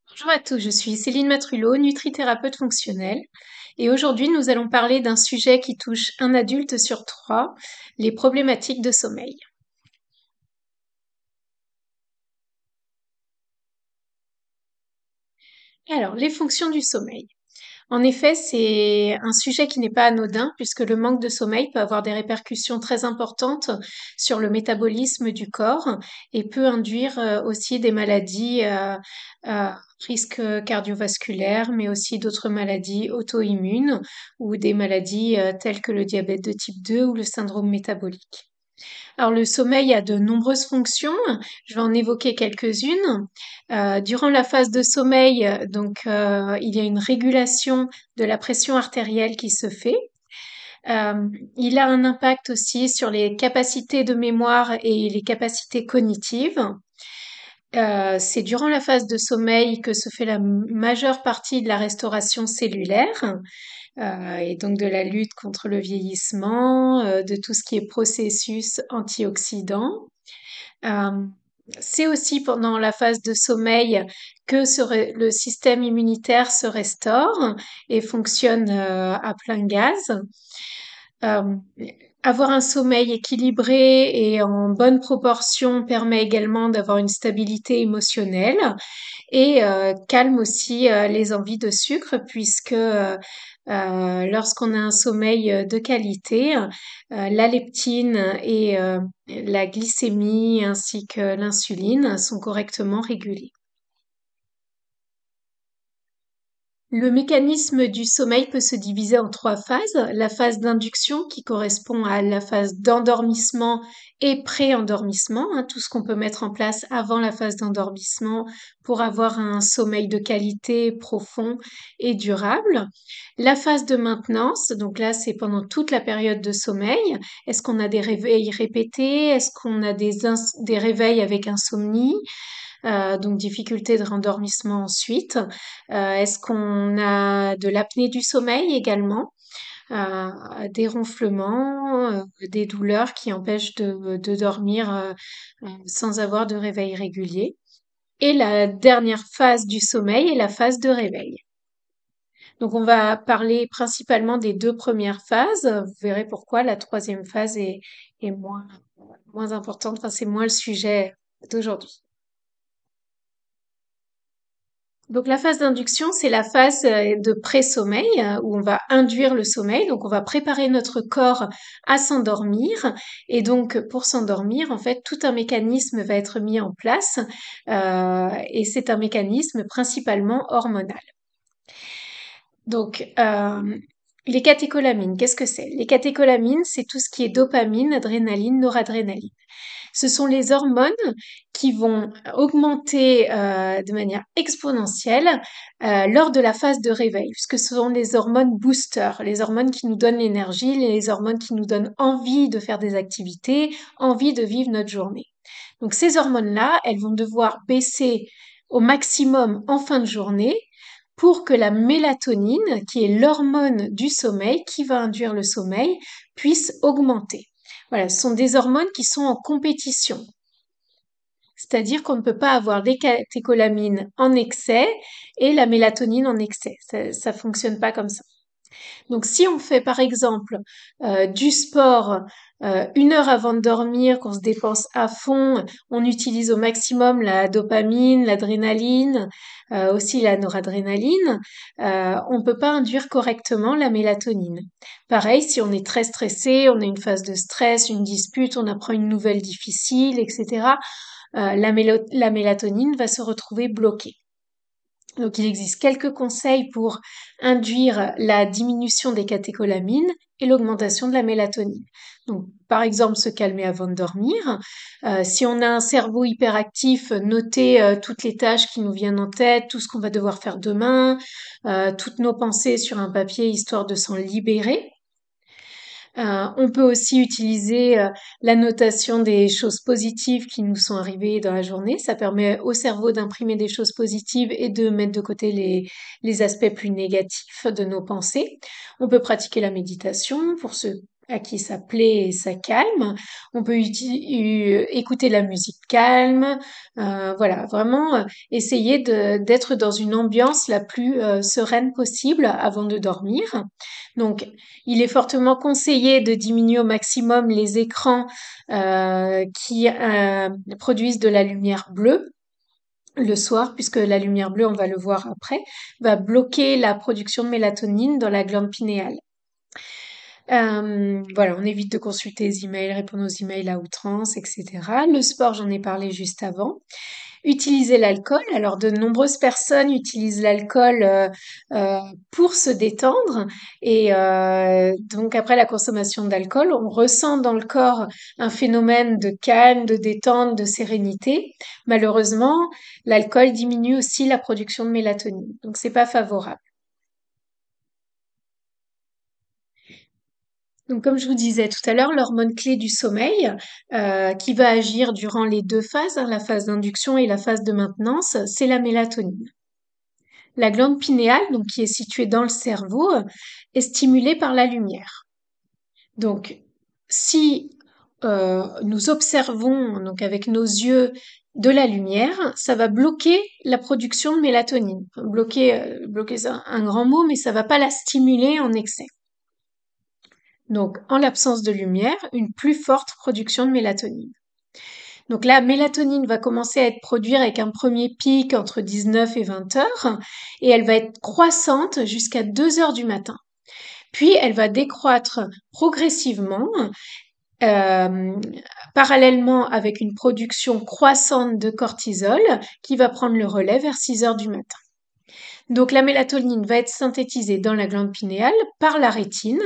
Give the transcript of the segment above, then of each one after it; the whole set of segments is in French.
Bonjour à tous, je suis Céline Matrulot, nutrithérapeute fonctionnelle, et aujourd'hui nous allons parler d'un sujet qui touche un adulte sur trois, les problématiques de sommeil. Alors, les fonctions du sommeil. En effet, c'est un sujet qui n'est pas anodin puisque le manque de sommeil peut avoir des répercussions très importantes sur le métabolisme du corps et peut induire aussi des maladies à risque cardiovasculaire, mais aussi d'autres maladies auto-immunes ou des maladies telles que le diabète de type 2 ou le syndrome métabolique. Alors le sommeil a de nombreuses fonctions. Je vais en évoquer quelques-unes. Durant la phase de sommeil, il y a une régulation de la pression artérielle qui se fait. Il a un impact aussi sur les capacités de mémoire et les capacités cognitives. C'est durant la phase de sommeil que se fait la majeure partie de la restauration cellulaire et donc de la lutte contre le vieillissement, de tout ce qui est processus antioxydants. Euh, c'est aussi pendant la phase de sommeil que le système immunitaire se restaure et fonctionne à plein gaz. Euh, Avoir un sommeil équilibré et en bonne proportion permet également d'avoir une stabilité émotionnelle et calme aussi les envies de sucre puisque lorsqu'on a un sommeil de qualité, la leptine et la glycémie ainsi que l'insuline sont correctement régulées. Le mécanisme du sommeil peut se diviser en trois phases. La phase d'induction qui correspond à la phase d'endormissement et pré-endormissement, hein, tout ce qu'on peut mettre en place avant la phase d'endormissement pour avoir un sommeil de qualité profond et durable. La phase de maintenance, donc là c'est pendant toute la période de sommeil. Est-ce qu'on a des réveils répétés? Est-ce qu'on a des réveils avec insomnie? Donc difficulté de rendormissement ensuite. Est-ce qu'on a de l'apnée du sommeil également? Des ronflements, des douleurs qui empêchent de dormir sans avoir de réveil régulier. Et la dernière phase du sommeil est la phase de réveil. Donc on va parler principalement des deux premières phases. Vous verrez pourquoi la troisième phase est moins importante. Enfin, c'est moins le sujet d'aujourd'hui. Donc la phase d'induction, c'est la phase de pré-sommeil où on va induire le sommeil. Donc on va préparer notre corps à s'endormir. Et donc pour s'endormir, en fait, tout un mécanisme va être mis en place. Et c'est un mécanisme principalement hormonal. Donc les catécholamines, qu'est-ce que c'est? Les catécholamines, c'est tout ce qui est dopamine, adrénaline, noradrénaline. Ce sont les hormones qui vont augmenter de manière exponentielle lors de la phase de réveil, puisque ce sont les hormones boosters, les hormones qui nous donnent l'énergie, les hormones qui nous donnent envie de faire des activités, envie de vivre notre journée. Donc ces hormones-là, elles vont devoir baisser au maximum en fin de journée pour que la mélatonine, qui est l'hormone du sommeil, qui va induire le sommeil, puisse augmenter. Voilà, ce sont des hormones qui sont en compétition. C'est-à-dire qu'on ne peut pas avoir des catécholamines en excès et la mélatonine en excès. Ça fonctionne pas comme ça. Donc, si on fait par exemple du sport 1 heure avant de dormir, qu'on se dépense à fond, on utilise au maximum la dopamine, l'adrénaline, aussi la noradrénaline, on peut pas induire correctement la mélatonine. Pareil, si on est très stressé, on a une phase de stress, une dispute, on apprend une nouvelle difficile, etc., la mélatonine va se retrouver bloquée. Donc, il existe quelques conseils pour induire la diminution des catécholamines et l'augmentation de la mélatonine. Donc, par exemple, se calmer avant de dormir. Si on a un cerveau hyperactif, noter toutes les tâches qui nous viennent en tête, tout ce qu'on va devoir faire demain, toutes nos pensées sur un papier, histoire de s'en libérer. On peut aussi utiliser la notation des choses positives qui nous sont arrivées dans la journée. Ça permet au cerveau d'imprimer des choses positives et de mettre de côté les aspects plus négatifs de nos pensées. On peut pratiquer la méditation pour ceux à qui ça plaît et ça calme. On peut écouter de la musique calme, voilà, vraiment essayer d'être dans une ambiance la plus sereine possible avant de dormir. Donc, il est fortement conseillé de diminuer au maximum les écrans qui produisent de la lumière bleue le soir, puisque la lumière bleue, on va le voir après, va bloquer la production de mélatonine dans la glande pinéale. Voilà, on évite de consulter les emails, répondre aux emails à outrance, etc. Le sport, j'en ai parlé juste avant. Utiliser l'alcool. Alors, de nombreuses personnes utilisent l'alcool euh, pour se détendre. Et donc, après la consommation d'alcool, on ressent dans le corps un phénomène de calme, de détente, de sérénité. Malheureusement, l'alcool diminue aussi la production de mélatonine. Donc, c'est pas favorable. Donc, comme je vous disais tout à l'heure, l'hormone clé du sommeil, qui va agir durant les deux phases, hein, la phase d'induction et la phase de maintenance, c'est la mélatonine. La glande pinéale, donc qui est située dans le cerveau, est stimulée par la lumière. Donc, si nous observons donc avec nos yeux de la lumière, ça va bloquer la production de mélatonine. Bloquer c'est un grand mot, mais ça va pas la stimuler en excès. Donc, en l'absence de lumière, une plus forte production de mélatonine. Donc la mélatonine va commencer à être produite avec un premier pic entre 19 et 20 heures et elle va être croissante jusqu'à 2 heures du matin. Puis elle va décroître progressivement, euh, parallèlement avec une production croissante de cortisol qui va prendre le relais vers 6 heures du matin. Donc la mélatonine va être synthétisée dans la glande pinéale par la rétine,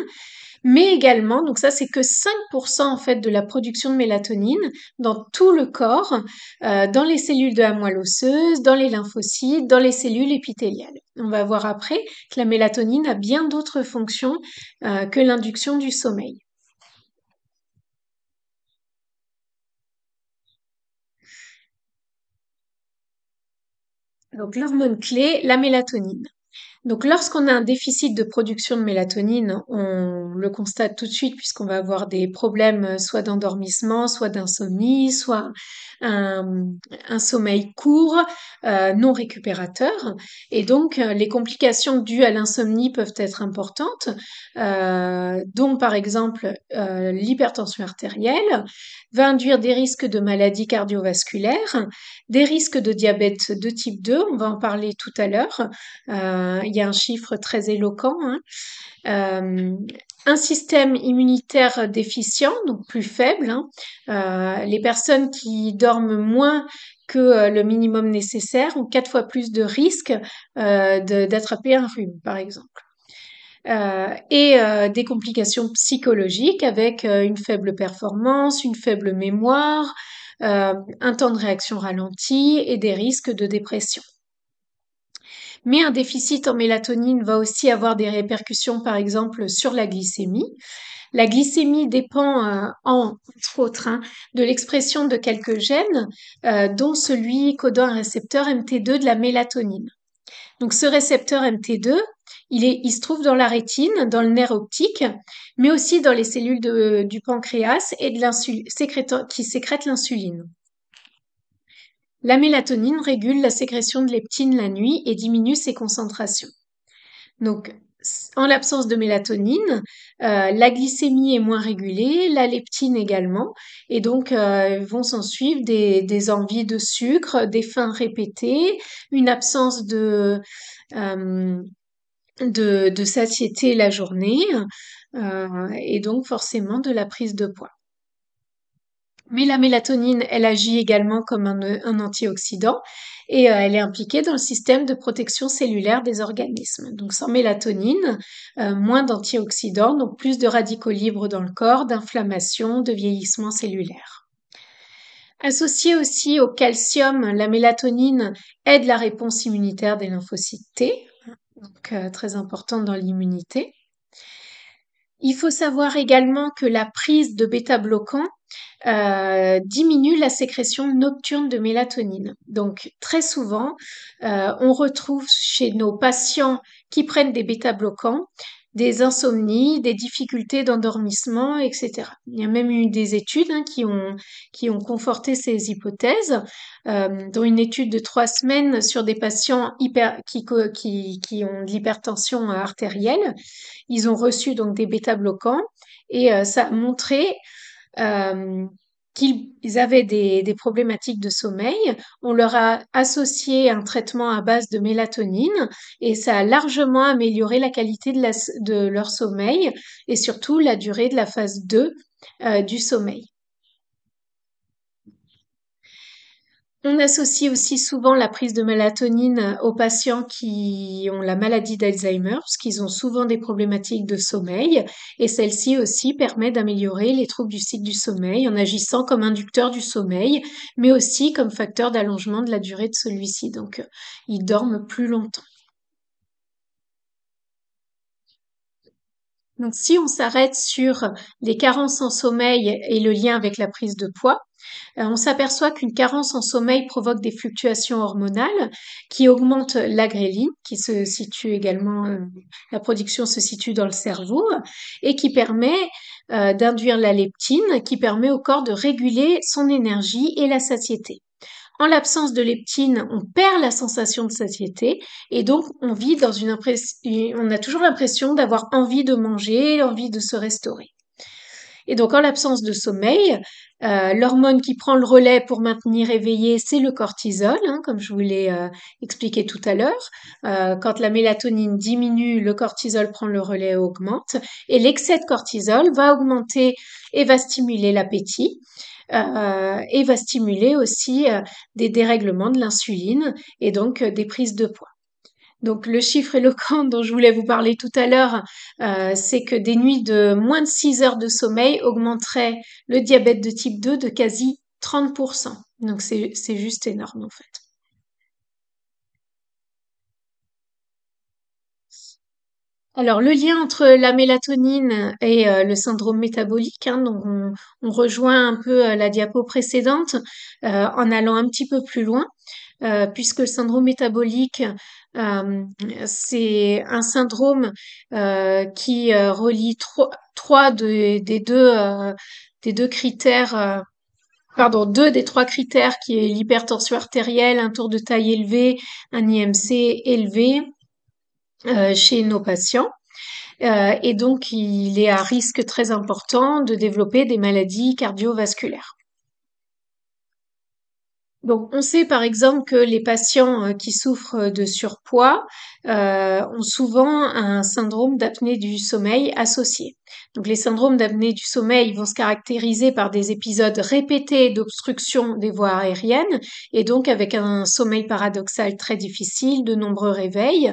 mais également, donc ça c'est que 5% en fait de la production de mélatonine dans tout le corps, dans les cellules de la moelle osseuse, dans les lymphocytes, dans les cellules épithéliales. On va voir après que la mélatonine a bien d'autres fonctions que l'induction du sommeil. Donc l'hormone clé, la mélatonine. Donc, lorsqu'on a un déficit de production de mélatonine, on le constate tout de suite puisqu'on va avoir des problèmes soit d'endormissement, soit d'insomnie, soit un, un sommeil court, non récupérateur. Et donc, les complications dues à l'insomnie peuvent être importantes, dont par exemple l'hypertension artérielle, va induire des risques de maladies cardiovasculaires, des risques de diabète de type 2, on va en parler tout à l'heure. Il y a un chiffre très éloquent, hein. Euh, un système immunitaire déficient, donc plus faible, hein. Les personnes qui dorment moins que le minimum nécessaire ont 4 fois plus de risques d'attraper un rhume, par exemple. Et des complications psychologiques avec une faible performance, une faible mémoire, un temps de réaction ralenti et des risques de dépression. Mais un déficit en mélatonine va aussi avoir des répercussions, par exemple, sur la glycémie. La glycémie dépend, entre autres, hein, de l'expression de quelques gènes, dont celui codant un récepteur MT2 de la mélatonine. Donc ce récepteur MT2, il se trouve dans la rétine, dans le nerf optique, mais aussi dans les cellules du pancréas et qui sécrètent l'insuline. La mélatonine régule la sécrétion de leptine la nuit et diminue ses concentrations. Donc, en l'absence de mélatonine, la glycémie est moins régulée, la leptine également, et donc vont s'en suivre des envies de sucre, des faims répétées, une absence euh, de satiété la journée, et donc forcément de la prise de poids. Mais la mélatonine, elle agit également comme un antioxydant et elle est impliquée dans le système de protection cellulaire des organismes. Donc sans mélatonine, moins d'antioxydants, donc plus de radicaux libres dans le corps, d'inflammation, de vieillissement cellulaire. Associée aussi au calcium, la mélatonine aide la réponse immunitaire des lymphocytes T, donc très importante dans l'immunité. Il faut savoir également que la prise de bêta-bloquants diminue la sécrétion nocturne de mélatonine. Donc très souvent, on retrouve chez nos patients qui prennent des bêta-bloquants des insomnies, des difficultés d'endormissement, etc. Il y a même eu des études qui ont conforté ces hypothèses, dont une étude de 3 semaines sur des patients qui ont de l'hypertension artérielle. Ils ont reçu donc des bêta-bloquants et ça a montré euh, qu'ils avaient des problématiques de sommeil. On leur a associé un traitement à base de mélatonine et ça a largement amélioré la qualité de leur sommeil et surtout la durée de la phase 2 du sommeil. On associe aussi souvent la prise de mélatonine aux patients qui ont la maladie d'Alzheimer, parce qu'ils ont souvent des problématiques de sommeil, et celle-ci aussi permet d'améliorer les troubles du cycle du sommeil en agissant comme inducteur du sommeil, mais aussi comme facteur d'allongement de la durée de celui-ci. Donc, ils dorment plus longtemps. Donc, si on s'arrête sur les carences en sommeil et le lien avec la prise de poids, on s'aperçoit qu'une carence en sommeil provoque des fluctuations hormonales qui augmentent la gréline, qui se situe également, la production se situe dans le cerveau, et qui permet d'induire la leptine, qui permet au corps de réguler son énergie et la satiété. En l'absence de leptine, on perd la sensation de satiété et donc on vit dans on a toujours l'impression d'avoir envie de manger, envie de se restaurer. Et donc, en l'absence de sommeil, l'hormone qui prend le relais pour maintenir éveillé, c'est le cortisol, comme je vous l'ai expliqué tout à l'heure. Quand la mélatonine diminue, le cortisol prend le relais et augmente. Et l'excès de cortisol va augmenter et va stimuler l'appétit. Et va stimuler aussi des dérèglements de l'insuline et donc des prises de poids. Donc le chiffre éloquent dont je voulais vous parler tout à l'heure, c'est que des nuits de moins de 6 heures de sommeil augmenteraient le diabète de type 2 de quasi 30%. Donc c'est juste énorme en fait. Alors le lien entre la mélatonine et le syndrome métabolique, donc on rejoint un peu la diapo précédente en allant un petit peu plus loin. Puisque le syndrome métabolique, euh, c'est un syndrome qui relie trois des deux critères, pardon, deux des trois critères qui est l'hypertension artérielle, un tour de taille élevé, un IMC élevé chez nos patients. Et donc, il est à risque très important de développer des maladies cardiovasculaires. Donc, on sait par exemple que les patients qui souffrent de surpoids ont souvent un syndrome d'apnée du sommeil associé. Donc, les syndromes d'apnée du sommeil vont se caractériser par des épisodes répétés d'obstruction des voies aériennes et donc avec un sommeil paradoxal très difficile, de nombreux réveils,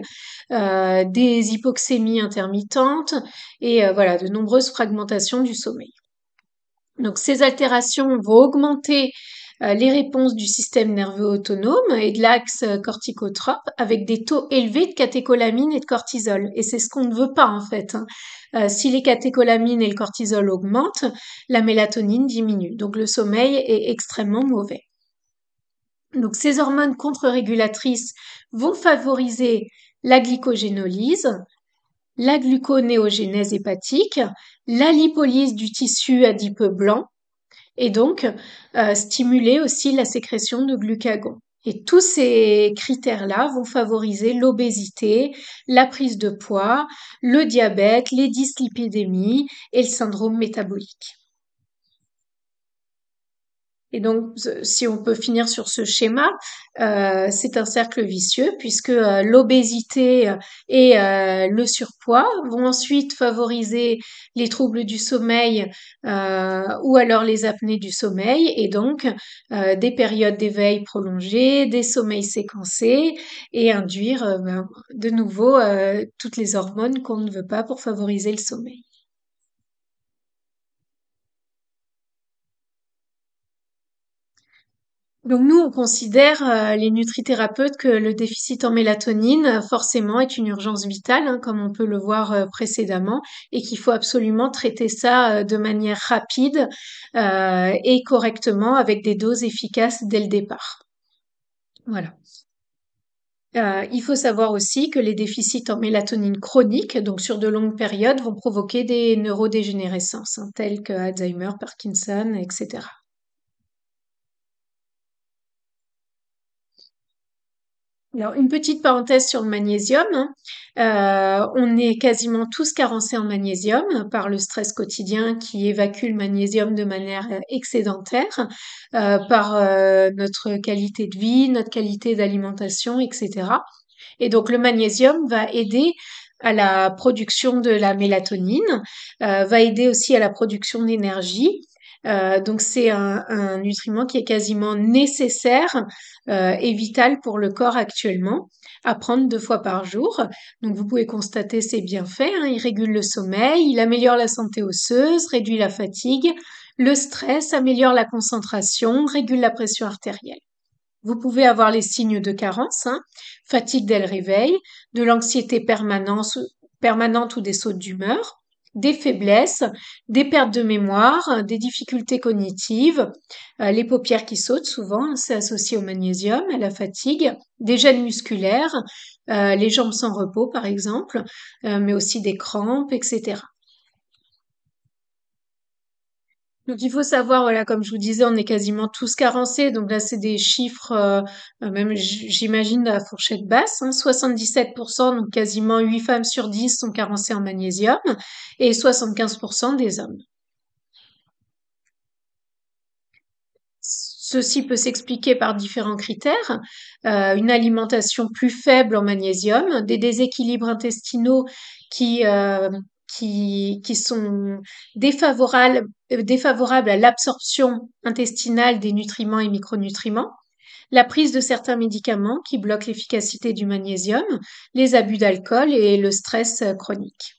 des hypoxémies intermittentes et voilà, de nombreuses fragmentations du sommeil. Donc ces altérations vont augmenter les réponses du système nerveux autonome et de l'axe corticotrope avec des taux élevés de catécholamine et de cortisol. Et c'est ce qu'on ne veut pas en fait. Si les catécholamines et le cortisol augmentent, la mélatonine diminue. Donc le sommeil est extrêmement mauvais. Donc ces hormones contre-régulatrices vont favoriser la glycogénolyse, la gluconéogénèse hépatique, la lipolyse du tissu adipeux blanc et donc stimuler aussi la sécrétion de glucagon. Et tous ces critères-là vont favoriser l'obésité, la prise de poids, le diabète, les dyslipidémies et le syndrome métabolique. Et donc, si on peut finir sur ce schéma, c'est un cercle vicieux puisque l'obésité et le surpoids vont ensuite favoriser les troubles du sommeil ou alors les apnées du sommeil et donc des périodes d'éveil prolongées, des sommeils séquencés et induire de nouveau toutes les hormones qu'on ne veut pas pour favoriser le sommeil. Donc nous, on considère, les nutrithérapeutes, que le déficit en mélatonine, forcément est une urgence vitale, comme on peut le voir précédemment, et qu'il faut absolument traiter ça de manière rapide et correctement avec des doses efficaces dès le départ. Voilà. Il faut savoir aussi que les déficits en mélatonine chroniques, donc sur de longues périodes, vont provoquer des neurodégénérescences, hein, telles que Alzheimer, Parkinson, etc. Alors, une petite parenthèse sur le magnésium, hein. On est quasiment tous carencés en magnésium par le stress quotidien qui évacue le magnésium de manière excédentaire, par notre qualité de vie, notre qualité d'alimentation, etc. Et donc, le magnésium va aider à la production de la mélatonine, va aider aussi à la production d'énergie. Donc, c'est un nutriment qui est quasiment nécessaire et vital pour le corps actuellement, à prendre 2 fois par jour. Donc, vous pouvez constater ses bienfaits, hein. Il régule le sommeil, il améliore la santé osseuse, réduit la fatigue, le stress, améliore la concentration, régule la pression artérielle. Vous pouvez avoir les signes de carence, hein, fatigue dès le réveil, de l'anxiété permanente ou des sautes d'humeur, des faiblesses, des pertes de mémoire, des difficultés cognitives, les paupières qui sautent souvent, hein, c'est associé au magnésium, à la fatigue, des gènes musculaires, les jambes sans repos par exemple, mais aussi des crampes, etc. Donc il faut savoir, voilà, comme je vous disais, on est quasiment tous carencés. Donc là, c'est des chiffres, même j'imagine de la fourchette basse, hein, 77%, donc quasiment 8 femmes sur 10 sont carencées en magnésium et 75% des hommes. Ceci peut s'expliquer par différents critères. Une alimentation plus faible en magnésium, des déséquilibres intestinaux qui, euh, qui sont défavorables à l'absorption intestinale des nutriments et micronutriments, la prise de certains médicaments qui bloquent l'efficacité du magnésium, les abus d'alcool et le stress chronique.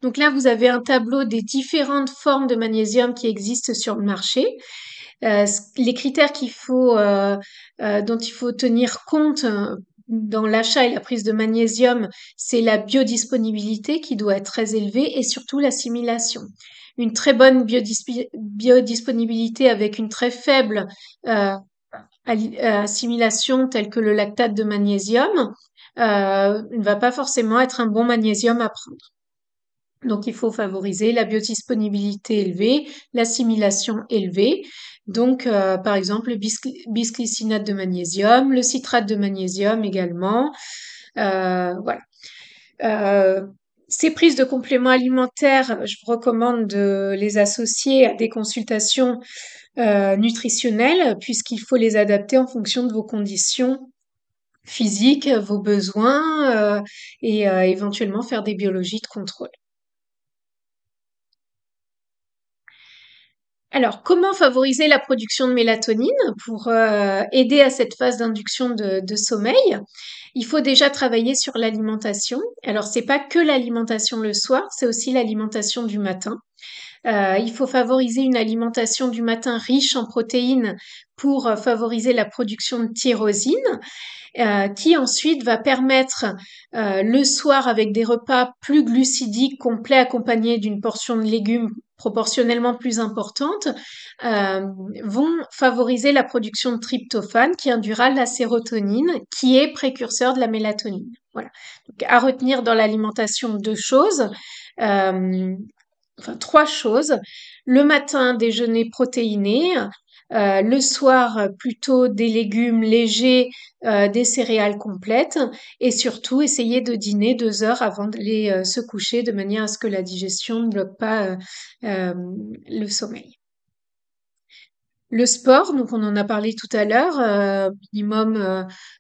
Donc là, vous avez un tableau des différentes formes de magnésium qui existent sur le marché. Les critères dont il faut tenir compte dans l'achat et la prise de magnésium, c'est la biodisponibilité qui doit être très élevée et surtout l'assimilation. Une très bonne biodisponibilité avec une très faible euh, assimilation telle que le lactate de magnésium ne va pas forcément être un bon magnésium à prendre. Donc, il faut favoriser la biodisponibilité élevée, l'assimilation élevée. Donc, par exemple, le bisglycinate de magnésium, le citrate de magnésium également. Voilà. Euh, Ces prises de compléments alimentaires, je vous recommande de les associer à des consultations nutritionnelles puisqu'il faut les adapter en fonction de vos conditions physiques, vos besoins et éventuellement faire des biologies de contrôle. Alors, comment favoriser la production de mélatonine pour aider à cette phase d'induction de sommeil? Il faut déjà travailler sur l'alimentation. Alors, c'est pas que l'alimentation le soir, c'est aussi l'alimentation du matin. Il faut favoriser une alimentation du matin riche en protéines pour favoriser la production de tyrosine, qui ensuite va permettre le soir avec des repas plus glucidiques, complets, accompagnés d'une portion de légumes proportionnellement plus importante, euh, vont favoriser la production de tryptophane qui induira la sérotonine qui est précurseur de la mélatonine. Voilà. Donc, à retenir dans l'alimentation deux choses, euh, enfin trois choses. Le matin, déjeuner protéiné. Le soir, plutôt des légumes légers, des céréales complètes. Et surtout, essayer de dîner 2 heures avant d'aller se coucher de manière à ce que la digestion ne bloque pas euh, le sommeil. Le sport, donc on en a parlé tout à l'heure,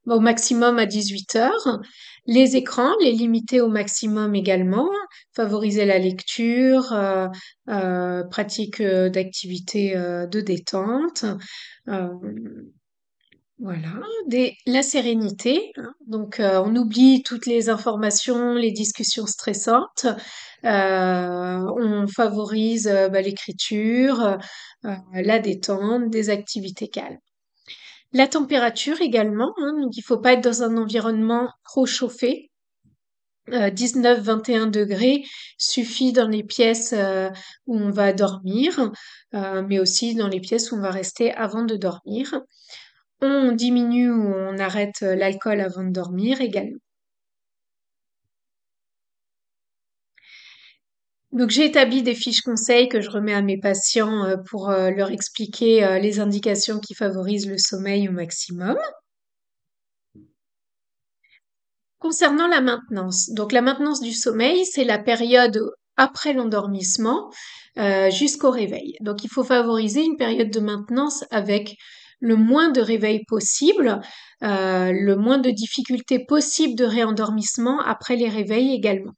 au maximum à 18 heures. Les écrans, les limiter au maximum également. Favoriser la lecture, pratique d'activités de détente. Euh, voilà, la sérénité, hein. Donc, on oublie toutes les informations, les discussions stressantes. On favorise l'écriture, la détente, des activités calmes. La température également, hein, donc il faut pas être dans un environnement trop chauffé. 19-21 degrés suffit dans les pièces où on va dormir, mais aussi dans les pièces où on va rester avant de dormir. on diminue ou on arrête l'alcool avant de dormir également. Donc j'ai établi des fiches conseils que je remets à mes patients pour leur expliquer les indications qui favorisent le sommeil au maximum. Concernant la maintenance, donc la maintenance du sommeil, c'est la période après l'endormissement jusqu'au réveil. Donc il faut favoriser une période de maintenance avec le moins de réveil possible, le moins de difficultés possibles de réendormissement après les réveils également.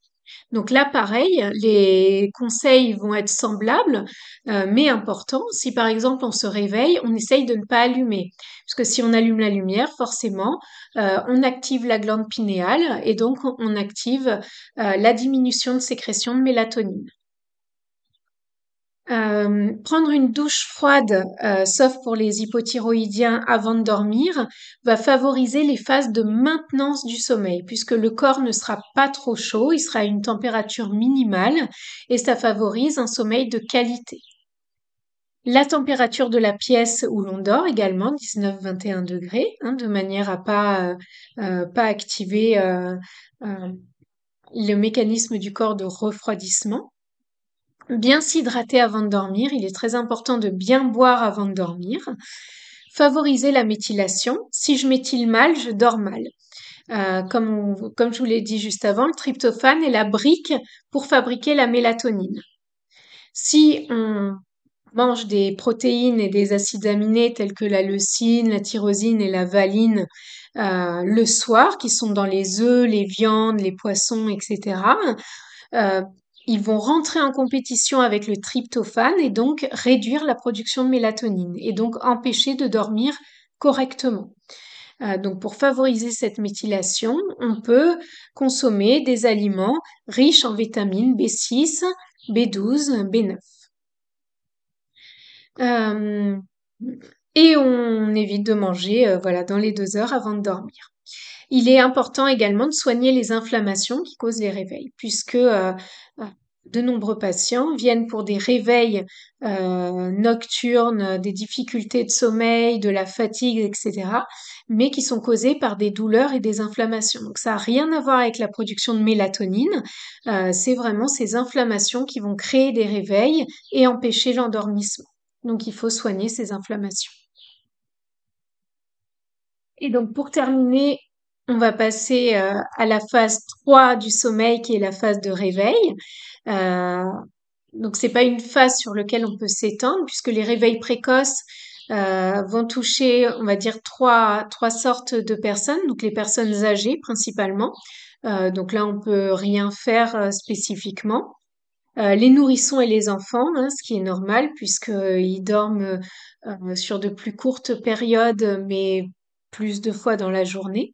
Donc là, pareil, les conseils vont être semblables, mais importants. Si par exemple on se réveille, on essaye de ne pas allumer, parce que si on allume la lumière, forcément, on active la glande pinéale et donc on active la diminution de sécrétion de mélatonine. Prendre une douche froide, sauf pour les hypothyroïdiens avant de dormir, va favoriser les phases de maintenance du sommeil, puisque le corps ne sera pas trop chaud, il sera à une température minimale, et ça favorise un sommeil de qualité. La température de la pièce où l'on dort également, 19-21 degrés, hein, de manière à pas activer le mécanisme du corps de refroidissement. Bien s'hydrater avant de dormir, il est très important de bien boire avant de dormir. Favoriser la méthylation. Si je méthyle mal, je dors mal. Comme je vous l'ai dit juste avant, le tryptophane est la brique pour fabriquer la mélatonine. Si on mange des protéines et des acides aminés tels que la leucine, la tyrosine et la valine le soir, qui sont dans les œufs, les viandes, les poissons, etc., euh, ils vont rentrer en compétition avec le tryptophane et donc réduire la production de mélatonine et donc empêcher de dormir correctement. Donc pour favoriser cette méthylation, on peut consommer des aliments riches en vitamines B6, B12, B9. Euh, et on évite de manger voilà, dans les 2 heures avant de dormir. Il est important également de soigner les inflammations qui causent les réveils, puisque de nombreux patients viennent pour des réveils nocturnes, des difficultés de sommeil, de la fatigue, etc., mais qui sont causés par des douleurs et des inflammations. Donc ça n'a rien à voir avec la production de mélatonine, c'est vraiment ces inflammations qui vont créer des réveils et empêcher l'endormissement. Donc il faut soigner ces inflammations. Et donc pour terminer, on va passer à la phase 3 du sommeil qui est la phase de réveil. Euh, donc c'est pas une phase sur laquelle on peut s'étendre puisque les réveils précoces vont toucher, on va dire, trois sortes de personnes. Donc les personnes âgées principalement. Donc là on peut rien faire spécifiquement. Les nourrissons et les enfants, hein, ce qui est normal puisqu'ils dorment sur de plus courtes périodes, mais plus de fois dans la journée.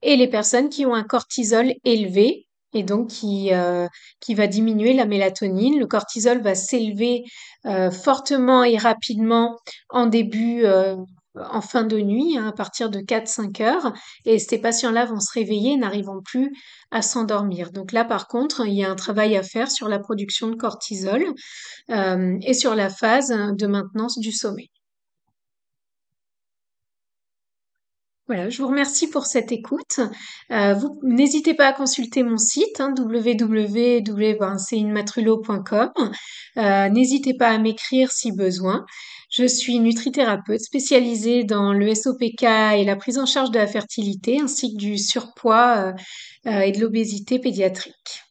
Et les personnes qui ont un cortisol élevé et donc qui va diminuer la mélatonine. Le cortisol va s'élever fortement et rapidement en début, en fin de nuit, hein, à partir de 4-5 heures. Et ces patients-là vont se réveiller et n'arrivant plus à s'endormir. Donc là, par contre, il y a un travail à faire sur la production de cortisol et sur la phase de maintenance du sommeil. Voilà, je vous remercie pour cette écoute. Vous n'hésitez pas à consulter mon site hein, www.ceinmatrulo.com. N'hésitez pas à m'écrire si besoin. Je suis nutrithérapeute spécialisée dans le SOPK et la prise en charge de la fertilité ainsi que du surpoids et de l'obésité pédiatrique.